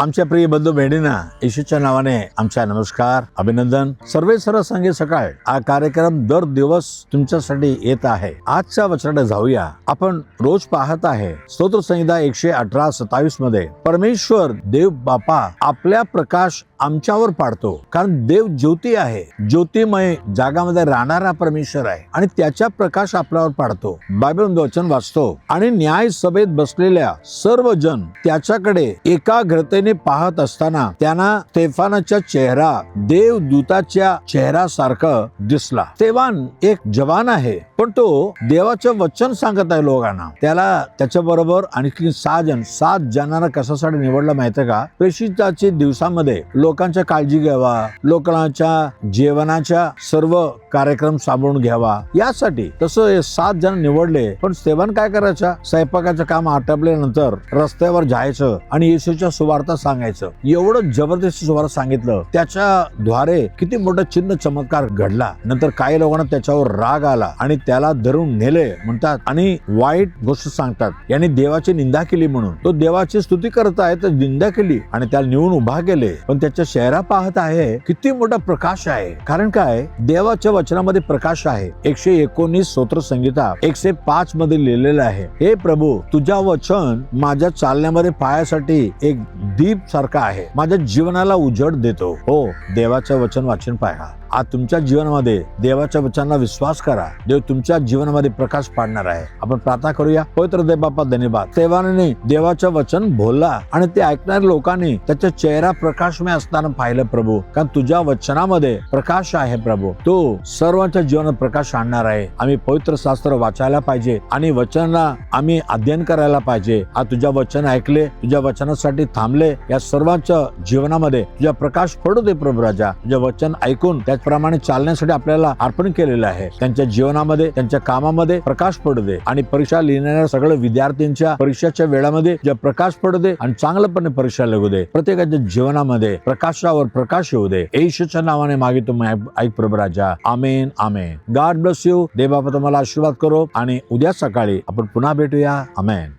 आमच्या प्रिय बंधू बहिणींना येशूच्या नावाने आमचा नमस्कार, अभिनंदन. सर्वे संगे सकाळ हा कार्यक्रम दर दिवस तुमच्यासाठी येत आहे. आजच्या वचनाकडे जाऊया. आपण रोज पाहत आहे स्तोत्र संहिता 118:27 मध्ये परमेश्वर देव बापा आपल्या प्रकाश आमच्यावर पाडतो, कारण देव ज्योती आहे. ज्योतिमय जागामध्ये राहणारा परमेश्वर आहे आणि त्याचा प्रकाश आपल्यावर पाडतो. बायबलमध्ये वचन वाचतो आणि न्याय सभेत बसलेल्या सर्व जन त्याच्याकडे एकाग्रतेने पाहत असताना त्यांना स्तेफानाचा चेहरा देवदूताच्या चेहऱ्यासारखं दिसला. स्तेफान एक जवान आहे, पण तो देवाचं वचन सांगत आहे लोकांना. त्याला त्याच्या बरोबर आणखी 7 जणांना कशासाठी निवडलं माहितीये का? प्रेषिताच्या दिवसामध्ये लोकांच्या काळजी घ्यावा, लोकांच्या जेवणाच्या सर्व कार्यक्रम सांभाळून घ्यावा यासाठी. तसं हे 7 जण निवडले. पण स्तेफान काय करायचा? स्वयंपाकाचं काम आटपल्यानंतर रस्त्यावर जायचं आणि येशूच्या सुवार्ता सांगायचं. एवढं जबरदस्त सुवार्ता सांगितलं, त्याच्या द्वारे किती मोठा चिन्ह चमत्कार घडला. नंतर काही लोकांना त्याच्यावर राग आला आणि त्याला धरून नेले म्हणतात आणि वाईट गोष्ट सांगतात, याने देवाची निंदा केली म्हणून. तो देवाची स्तुती करत आहे तर निंदा केली आणि त्याला नेऊन उभा केले. पण त्याच्या चेहरा पाहत आहे किती मोठा प्रकाश आहे. कारण काय? देवाच्या वचनामध्ये प्रकाश आहे. 119 स्तोत्र संहिता 105 मध्ये लिहिलेलं आहे, हे प्रभू तुझ्या वचन माझ्या चालण्यामध्ये पायासाठी एक दीप सारखा आहे, माझ्या जीवनाला उजड देतो. हो, देवाचं वचन वाचन पाहा. आज तुमच्या जीवनामध्ये देवाच्या वचनाला विश्वास करा. देव तुमच्या जीवनामध्ये प्रकाश पाडणार आहे. आपण प्रार्थना करूया. पवित्र देव बाप्पा, धन्यवाद. स्तेफानाने देवाचं वचन बोलला आणि ते ऐकणाऱ्या लोकांनी त्याचा चेहरा प्रकाशमय असताना पाहिलं प्रभू, कारण तुझ्या वचनामध्ये प्रकाश आहे प्रभू. तो सर्वांच्या जीवनात प्रकाश आणणार आहे. आम्ही पवित्र शास्त्र वाचायला पाहिजे आणि वचनाला आम्ही अध्ययन करायला पाहिजे. आज तुझ्या वचन ऐकले, तुझ्या वचनासाठी थांबले, या सर्वांच्या जीवनामध्ये तुझा प्रकाश पडू दे प्रभू राजा. तुझ्या वचन ऐकून त्याचप्रमाणे चालण्यासाठी आपल्याला अर्पण केलेलं आहे. त्यांच्या जीवनामध्ये, त्यांच्या कामामध्ये प्रकाश पडू दे आणि परीक्षा लिहिणाऱ्या सगळ्या विद्यार्थ्यांच्या परीक्षेच्या वेळामध्ये जे प्रकाश पडू दे आणि चांगल्यापणे परीक्षा लिहू दे. प्रत्येकाच्या जीवनामध्ये प्रकाशावर प्रकाश येऊ दे. येशूच्या नावाने मागितो ऐक प्रभू राजा. Amen, amen. God bless you. देव बाबा तुम्हाला आशीर्वाद करो आणि उद्या सकाळी आपण पुन्हा भेटूया. आमेन.